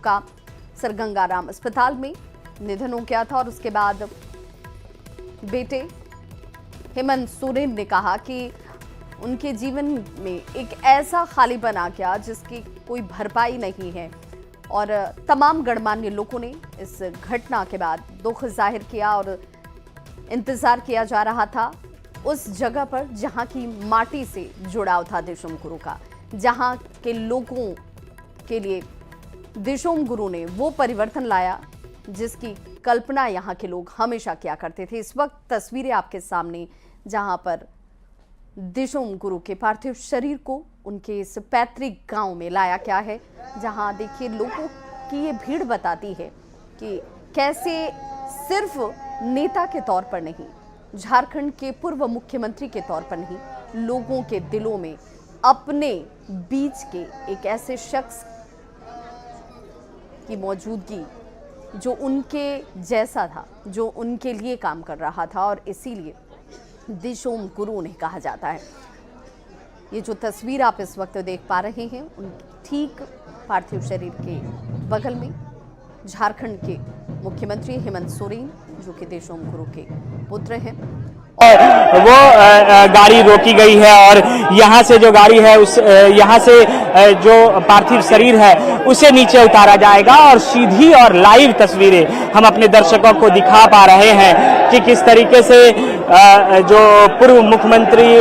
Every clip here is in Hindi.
का सरगंगाराम अस्पताल में निधन हो गया था और उसके बाद बेटे हेमंत सोरेन ने कहा कि उनके जीवन में एक ऐसा खालीपन आ गया जिसकी कोई भरपाई नहीं है और तमाम गणमान्य लोगों ने इस घटना के बाद दुख जाहिर किया और इंतजार किया जा रहा था उस जगह पर जहां की माटी से जुड़ाव था दिशोम गुरु का, जहां के लोगों के लिए दिशोम गुरु ने वो परिवर्तन लाया जिसकी कल्पना यहाँ के लोग हमेशा किया करते थे। इस वक्त तस्वीरें आपके सामने जहां पर दिशोम गुरु के पार्थिव शरीर को उनके इस पैतृक गांव में लाया गया है, जहां देखिए लोगों की ये भीड़ बताती है कि कैसे सिर्फ नेता के तौर पर नहीं, झारखंड के पूर्व मुख्यमंत्री के तौर पर नहीं, लोगों के दिलों में अपने बीच के एक ऐसे शख्स की मौजूदगी जो उनके जैसा था, जो उनके लिए काम कर रहा था और इसीलिए दिशोम गुरु उन्हें कहा जाता है। ये जो तस्वीर आप इस वक्त देख पा रहे हैं उन ठीक पार्थिव शरीर के बगल में झारखंड के मुख्यमंत्री हेमंत सोरेन जो कि दिशोम गुरु के पुत्र हैं, वो गाड़ी रोकी गई है और यहाँ से जो गाड़ी है उस यहाँ से जो पार्थिव शरीर है उसे नीचे उतारा जाएगा और सीधी और लाइव तस्वीरें हम अपने दर्शकों को दिखा पा रहे हैं कि किस तरीके से जो पूर्व मुख्यमंत्री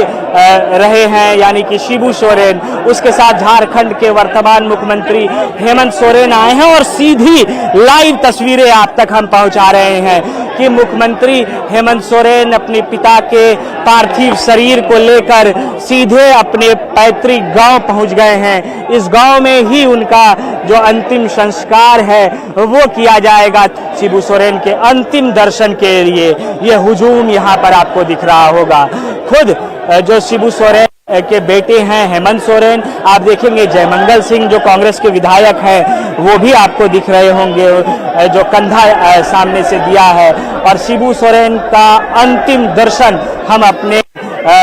रहे हैं यानी कि शिबू सोरेन, उसके साथ झारखंड के वर्तमान मुख्यमंत्री हेमंत सोरेन आए हैं और सीधी लाइव तस्वीरें आप तक हम पहुंचा रहे हैं कि मुख्यमंत्री हेमंत सोरेन अपने पिता के पार्थिव शरीर को लेकर सीधे अपने पैतृक गांव पहुंच गए हैं। इस गांव में ही उनका जो अंतिम संस्कार है वो किया जाएगा। शिबू सोरेन के अंतिम दर्शन के लिए ये हुजूम यहाँ पर आपको दिख रहा होगा। खुद जो शिबू सोरेन के बेटे हैं हेमंत सोरेन, आप देखेंगे जयमंगल सिंह जो कांग्रेस के विधायक हैं वो भी आपको दिख रहे होंगे, जो कंधा सामने से दिया है। और शिबू सोरेन का अंतिम दर्शन हम अपने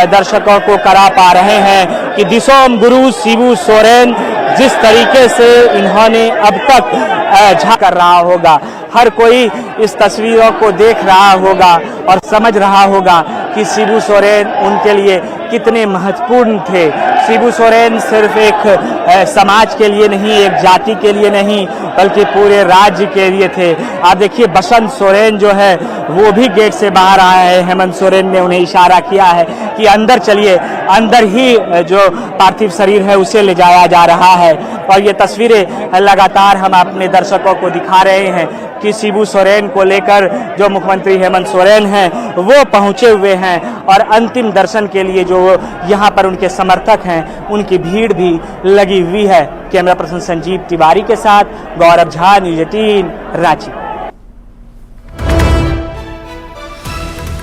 दर्शकों को करा पा रहे हैं कि दिशोम गुरु शिबू सोरेन जिस तरीके से इन्होंने अब तक झांक कर रहा होगा, हर कोई इस तस्वीरों को देख रहा होगा और समझ रहा होगा कि शिबू सोरेन उनके लिए कितने महत्वपूर्ण थे। शिबू सोरेन सिर्फ एक समाज के लिए नहीं, एक जाति के लिए नहीं, बल्कि पूरे राज्य के लिए थे। आप देखिए बसंत सोरेन जो है वो भी गेट से बाहर आए हैं। हेमंत सोरेन ने उन्हें इशारा किया है कि अंदर चलिए, अंदर ही जो पार्थिव शरीर है उसे ले जाया जा रहा है। और ये तस्वीरें लगातार हम अपने दर्शकों को दिखा रहे हैं कि शिबू सोरेन को लेकर जो मुख्यमंत्री हेमंत सोरेन हैं वो पहुंचे हुए हैं और अंतिम दर्शन के लिए जो यहाँ पर उनके समर्थक हैं उनकी भीड़ भी लगी हुई है। कैमरा पर्सन संजीव तिवारी के साथ गौरव झा, न्यूज़ 18 रांची।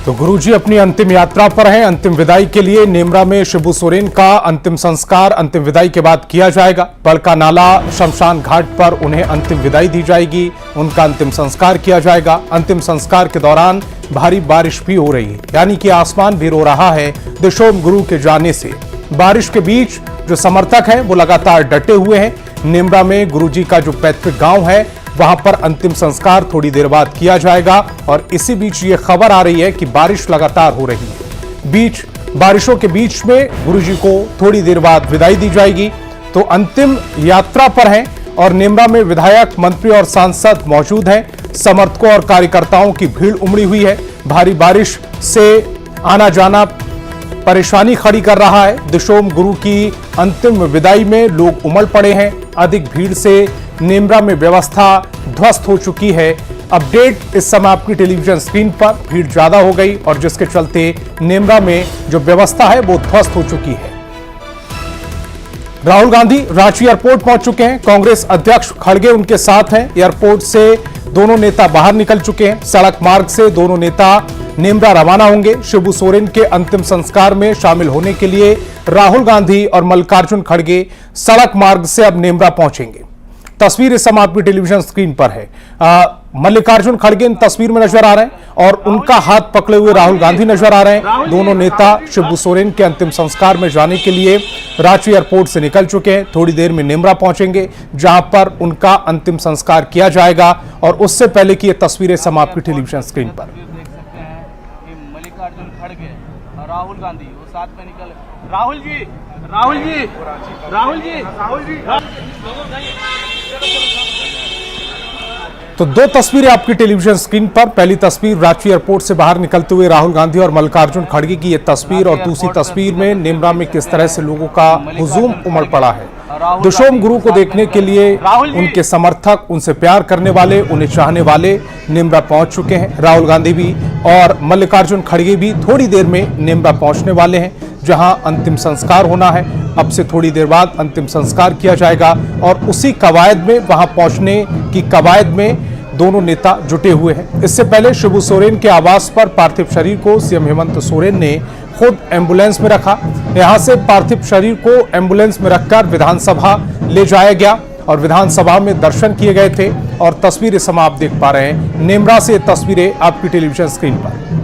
तो गुरुजी अपनी अंतिम यात्रा पर हैं। अंतिम विदाई के लिए नेमरा में शिबू सोरेन का अंतिम संस्कार अंतिम विदाई के बाद किया जाएगा। बड़का नाला शमशान घाट पर उन्हें अंतिम विदाई दी जाएगी, उनका अंतिम संस्कार किया जाएगा। अंतिम संस्कार के दौरान भारी बारिश भी हो रही है, यानी कि आसमान भी रो रहा है दिशोम गुरु के जाने से। बारिश के बीच जो समर्थक हैं वो लगातार डटे हुए हैं। नेमरा में गुरुजी का जो पैतृक गांव है वहां पर अंतिम संस्कार थोड़ी देर बाद किया जाएगा और इसी बीच ये खबर आ रही है कि बारिश लगातार हो रही है। बारिशों के बीच में गुरुजी को थोड़ी देर बाद विदाई दी जाएगी। तो अंतिम यात्रा पर हैं और नेमरा में विधायक, मंत्री और सांसद मौजूद हैं। समर्थकों और कार्यकर्ताओं की भीड़ उमड़ी हुई है। भारी बारिश से आना जाना परेशानी खड़ी कर रहा है। दिशोम गुरु की अंतिम विदाई में लोग उमड़ पड़े हैं। अधिक भीड़ से नेमरा में व्यवस्था ध्वस्त हो चुकी है। अपडेट इस समय आपकी टेलीविजन स्क्रीन पर, भीड़ ज्यादा हो गई और जिसके चलते नेमरा में जो व्यवस्था है वो ध्वस्त हो चुकी है। राहुल गांधी रांची एयरपोर्ट पहुंच चुके हैं। कांग्रेस अध्यक्ष खड़गे उनके साथ हैं। एयरपोर्ट से दोनों नेता बाहर निकल चुके हैं। सड़क मार्ग से दोनों नेता नेमरा रवाना होंगे। शिबू सोरेन के अंतिम संस्कार में शामिल होने के लिए राहुल गांधी और मल्लिकार्जुन खड़गे सड़क मार्ग से अब नेमरा पहुंचेंगे। तस्वीर इस समय आपकी टेलीविजन स्क्रीन पर है। मल्लिकार्जुन खड़गे इन तस्वीर में नजर आ रहे हैं और उनका हाथ पकड़े हुए राहुल गांधी नजर आ रहे हैं। दोनों नेता शिबू सोरेन के अंतिम संस्कार में जाने के लिए रांची एयरपोर्ट से निकल चुके हैं। थोड़ी देर में नेमरा पहुंचेंगे, जहां पर उनका अंतिम संस्कार किया जाएगा। और उससे पहले की ये तस्वीरें सम आपकी टेलीविजन स्क्रीन पर। देख सकते हैं कि मल्लिकार्जुन खड़गे और राहुल गांधी वो साथ में निकल। राहुल जी, राहुल जी, राहुल जी, राहुल जी। तो दो तस्वीरें आपकी टेलीविजन स्क्रीन पर। पहली तस्वीर रांची एयरपोर्ट से बाहर निकलते हुए राहुल गांधी और मल्लिकार्जुन खड़गे की ये तस्वीर, और दूसरी तस्वीर में नेमरा में किस तरह से लोगों का हुजूम उमड़ पड़ा है। दशोम गुरु को देखने के लिए उनके समर्थक, उनसे प्यार करने वाले, उन्हें चाहने वाले नेमरा पहुंच चुके हैं। राहुल गांधी भी और मल्लिकार्जुन खड़गे भी थोड़ी देर में नेमरा पहुंचने वाले हैं, जहां अंतिम संस्कार होना है। अब से थोड़ी देर बाद अंतिम संस्कार किया जाएगा और उसी कवायद में, वहां पहुंचने की कवायद में दोनों नेता जुटे हुए हैं। इससे पहले शिबू सोरेन के आवास पर पार्थिव शरीर को सीएम हेमंत सोरेन ने खुद एम्बुलेंस में रखा। यहां से पार्थिव शरीर को एम्बुलेंस में रखकर विधानसभा ले जाया गया और विधानसभा में दर्शन किए गए थे। और तस्वीरें समा आप देख पा रहे हैं नेमरा से, तस्वीरें आपकी टेलीविजन स्क्रीन पर।